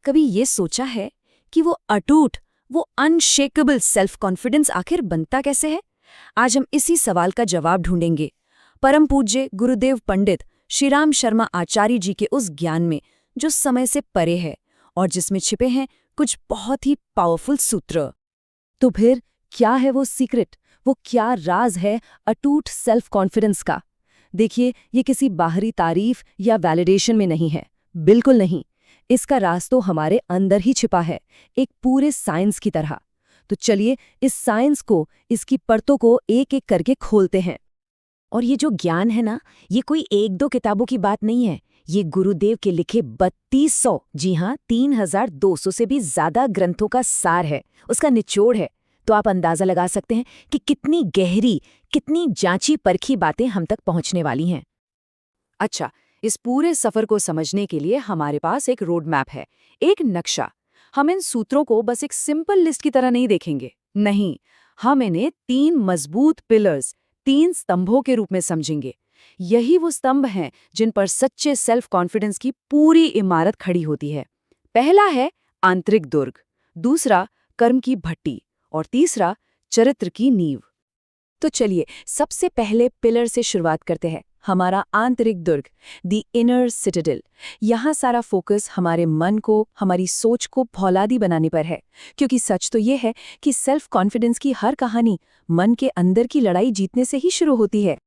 कभी ये सोचा है कि वो अटूट, वो अनशेकेबल सेल्फ कॉन्फिडेंस आखिर बनता कैसे है? आज हम इसी सवाल का जवाब ढूंढेंगे परम पूज्य गुरुदेव पंडित श्रीराम शर्मा आचार्य जी के उस ज्ञान में जो समय से परे है और जिसमें छिपे हैं कुछ बहुत ही पावरफुल सूत्र। तो फिर क्या है वो सीक्रेट, वो क्या राज है अटूट सेल्फ कॉन्फिडेंस का? देखिए, ये किसी बाहरी तारीफ या वैलिडेशन में नहीं है, बिल्कुल नहीं। इसका राज तो हमारे अंदर ही छिपा है, एक पूरे साइंस की तरह। तो चलिए इस साइंस को, इसकी परतों को एक एक करके खोलते हैं। और ये जो ज्ञान है ना, ये कोई एक दो किताबों की बात नहीं है। ये गुरुदेव के लिखे 3200, जी हाँ 3200 से भी ज्यादा ग्रंथों का सार है, उसका निचोड़ है। तो आप अंदाजा लगा सकते हैं कि कितनी गहरी, कितनी जांची परखी बातें हम तक पहुंचने वाली हैं। अच्छा, इस पूरे सफर को समझने के लिए हमारे पास एक रोड मैप है, एक नक्शा। हम इन सूत्रों को बस एक सिंपल लिस्ट की तरह नहीं देखेंगे, नहीं, हम इन्हें 3 मजबूत पिलर्स, 3 स्तंभों के रूप में समझेंगे। यही वो स्तंभ हैं जिन पर सच्चे सेल्फ कॉन्फिडेंस की पूरी इमारत खड़ी होती है। पहला है आंतरिक दुर्ग, दूसरा कर्म की भट्टी और तीसरा चरित्र की नींव। तो चलिए सबसे पहले पिलर से शुरुआत करते हैं, हमारा आंतरिक दुर्ग, द इनर सिटाडेल। यहाँ सारा फोकस हमारे मन को, हमारी सोच को फौलादी बनाने पर है, क्योंकि सच तो ये है कि सेल्फ कॉन्फिडेंस की हर कहानी मन के अंदर की लड़ाई जीतने से ही शुरू होती है।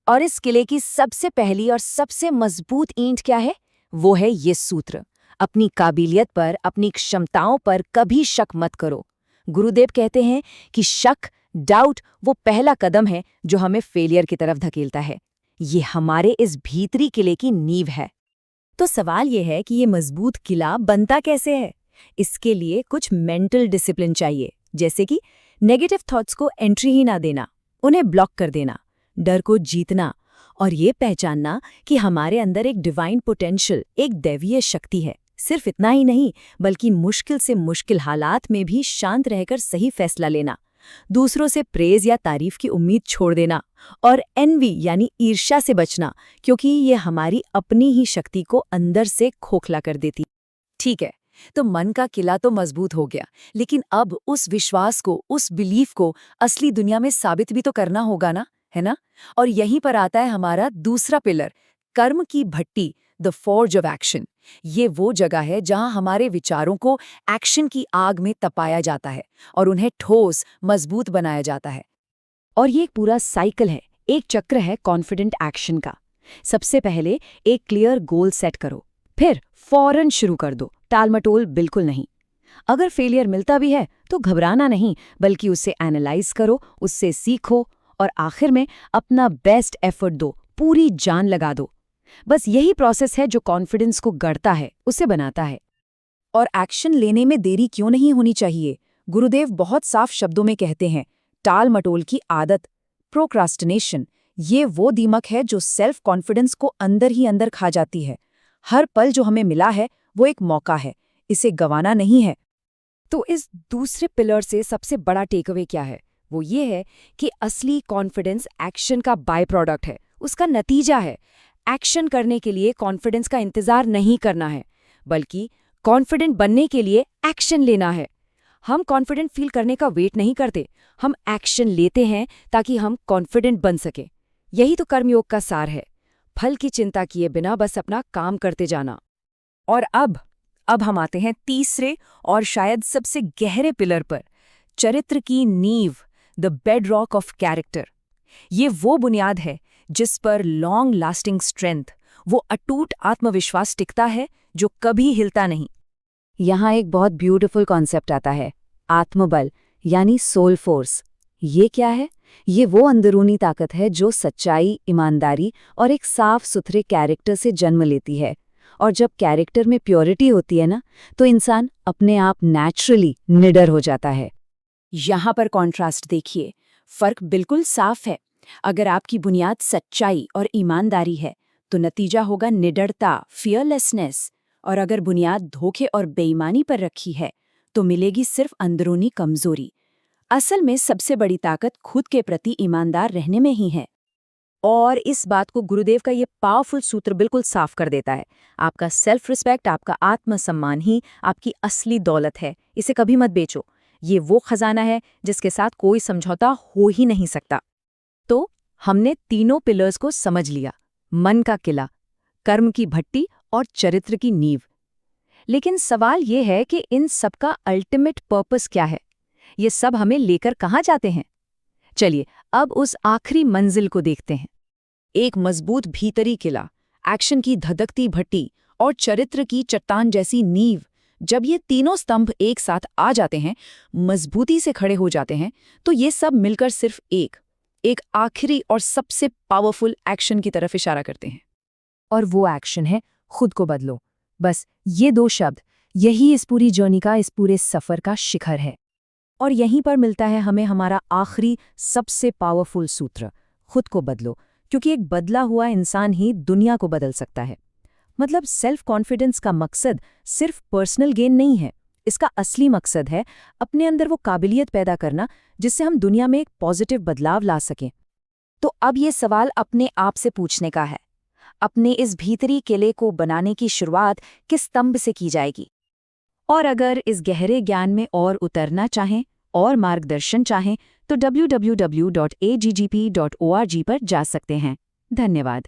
और इस किले की सबसे पहली और सबसे मजबूत ईंट क्या है? वो है ये सूत्र, अपनी काबिलियत पर, अपनी क्षमताओं पर कभी शक मत करो। गुरुदेव कहते हैं कि शक, डाउट वो पहला कदम है जो हमें फेलियर की तरफ धकेलता है। ये हमारे इस भीतरी किले की नींव है। तो सवाल ये है कि ये मजबूत किला बनता कैसे है? इसके लिए कुछ मेंटल डिसिप्लिन चाहिए, जैसे कि नेगेटिव थॉट्स को एंट्री ही ना देना, उन्हें ब्लॉक कर देना, डर को जीतना और ये पहचानना कि हमारे अंदर एक डिवाइन पोटेंशियल, एक दैवीय शक्ति है। सिर्फ इतना ही नहीं, बल्कि मुश्किल से मुश्किल हालात में भी शांत रहकर सही फैसला लेना, दूसरों से प्रेज या तारीफ की उम्मीद छोड़ देना और एनवी यानी ईर्ष्या से बचना, क्योंकि ये हमारी अपनी ही शक्ति को अंदर से खोखला कर देती। ठीक है, तो मन का किला तो मजबूत हो गया, लेकिन अब उस विश्वास को, उस बिलीफ को असली दुनिया में साबित भी तो करना होगा ना, है ना? और यहीं पर आता है हमारा दूसरा पिलर, कर्म की भट्टी, द फॉर्ज ऑफ एक्शन। ये वो जगह है जहां हमारे विचारों को एक्शन की आग में तपाया जाता है और उन्हें ठोस, मजबूत बनाया जाता है। और ये एक पूरा साइकिल है, एक चक्र है कॉन्फिडेंट एक्शन का। सबसे पहले एक क्लियर गोल सेट करो, फिर फौरन शुरू कर दो, टालमटोल बिल्कुल नहीं। अगर फेलियर मिलता भी है तो घबराना नहीं, बल्कि उसे एनालाइज करो, उससे सीखो और आखिर में अपना बेस्ट एफर्ट दो, पूरी जान लगा दो। बस यही प्रोसेस है जो कॉन्फिडेंस को गढ़ता है, उसे बनाता है। और एक्शन लेने में देरी क्यों नहीं होनी चाहिए? गुरुदेव बहुत साफ शब्दों में कहते हैं, टाल मटोल की आदत, प्रोक्रास्टिनेशन, ये वो दीमक है जो सेल्फ कॉन्फिडेंस को अंदर ही अंदर खा जाती है। हर पल जो हमें मिला है वो एक मौका है, इसे गंवाना नहीं है। तो इस दूसरे पिलर से सबसे बड़ा टेकअवे क्या है? वो ये है कि असली कॉन्फिडेंस एक्शन का बाय प्रोडक्ट है, उसका नतीजा है। एक्शन करने के लिए कॉन्फिडेंस का इंतजार नहीं करना है, बल्कि कॉन्फिडेंट बनने के लिए एक्शन लेना है। हम कॉन्फिडेंट फील करने का वेट नहीं करते, हम एक्शन लेते हैं ताकि हम कॉन्फिडेंट बन सके। यही तो कर्मयोग का सार है, फल की चिंता किए बिना बस अपना काम करते जाना। और अब हम आते हैं तीसरे और शायद सबसे गहरे पिलर पर, चरित्र की नींव, द बेडरॉक ऑफ कैरेक्टर। ये वो बुनियाद है जिस पर लॉन्ग लास्टिंग स्ट्रेंथ, वो अटूट आत्मविश्वास टिकता है जो कभी हिलता नहीं। यहाँ एक बहुत ब्यूटीफुल कॉन्सेप्ट आता है, आत्मबल यानी सोल फोर्स। ये क्या है? ये वो अंदरूनी ताकत है जो सच्चाई, ईमानदारी और एक साफ सुथरे कैरेक्टर से जन्म लेती है। और जब कैरेक्टर में प्योरिटी होती है ना, तो इंसान अपने आप नेचुरली निडर हो जाता है। यहाँ पर कॉन्ट्रास्ट देखिए, फर्क बिल्कुल साफ है। अगर आपकी बुनियाद सच्चाई और ईमानदारी है तो नतीजा होगा निडरता, फियरलेसनेस। और अगर बुनियाद धोखे और बेईमानी पर रखी है तो मिलेगी सिर्फ अंदरूनी कमजोरी। असल में सबसे बड़ी ताकत खुद के प्रति ईमानदार रहने में ही है। और इस बात को गुरुदेव का ये पावरफुल सूत्र बिल्कुल साफ कर देता है। आपका सेल्फ रिस्पेक्ट, आपका आत्मसम्मान ही आपकी असली दौलत है। इसे कभी मत बेचो। ये वो खजाना है जिसके साथ कोई समझौता हो ही नहीं सकता। तो हमने तीनों पिलर्स को समझ लिया, मन का किला, कर्म की भट्टी और चरित्र की नींव। लेकिन सवाल ये है कि इन सबका अल्टीमेट पर्पस क्या है? ये सब हमें लेकर कहाँ जाते हैं? चलिए अब उस आखिरी मंजिल को देखते हैं। एक मजबूत भीतरी किला, एक्शन की धधकती भट्टी और चरित्र की चट्टान जैसी नींव, जब ये तीनों स्तंभ एक साथ आ जाते हैं, मजबूती से खड़े हो जाते हैं, तो ये सब मिलकर सिर्फ एक आखिरी और सबसे पावरफुल एक्शन की तरफ इशारा करते हैं। और वो एक्शन है खुद को बदलो। बस ये 2 शब्द, यही इस पूरी जर्नी का, इस पूरे सफर का शिखर है। और यहीं पर मिलता है हमें हमारा आखिरी सबसे पावरफुल सूत्र, खुद को बदलो, क्योंकि एक बदला हुआ इंसान ही दुनिया को बदल सकता है। मतलब सेल्फ कॉन्फिडेंस का मकसद सिर्फ पर्सनल गेन नहीं है, इसका असली मकसद है अपने अंदर वो काबिलियत पैदा करना जिससे हम दुनिया में एक पॉजिटिव बदलाव ला सकें। तो अब ये सवाल अपने आप से पूछने का है, अपने इस भीतरी किले को बनाने की शुरुआत किस स्तंभ से की जाएगी? और अगर इस गहरे ज्ञान में और उतरना चाहें और मार्गदर्शन चाहें तो www.aggp.org पर जा सकते हैं। धन्यवाद।